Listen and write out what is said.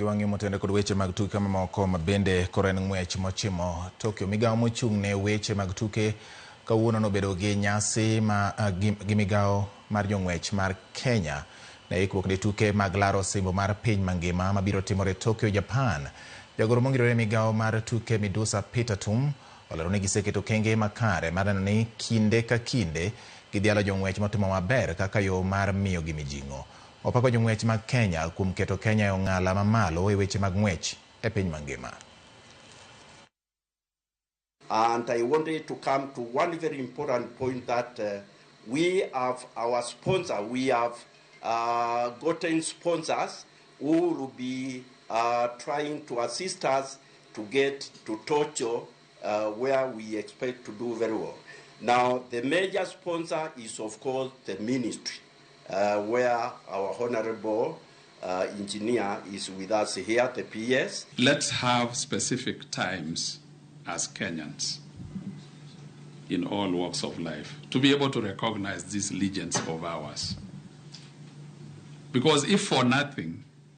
Ramogi wang'e motende kod weche mag tuke mamoko mabende koro en ng'wech mochimo Tokyo. Migawo mochung' ne weche mag tuke kawuono nobedo gi nyasi gi migawo mar jong'wech mar Kenya ne ikruok ne tuke mag laro osimbo mar piny mangima mabiro timore Tokyo, Japan. Jagoro mongirore migawo mar tuke Midusa Peter Tum olero ni giseketo okenge makare mar neno ni kinde ka kinde gidhialo jong'wech matimo maber kaka yo mar miyo gi mijing'o. Opako jong'wech mag Kenya kuom keto Kenya e ong'ala mamalo e weche mag ng'wech e piny mangima. And I wanted to come to one very important point that we have our sponsor. We have gotten sponsors who will be trying to assist us to get to Tokyo, where we expect to do very well. Now, the major sponsor is, of course, the ministry, where our honorable engineer is with us here, the PS. Let's have specific times as Kenyans in all walks of life to be able to recognize these legends of ours. Because if for nothing,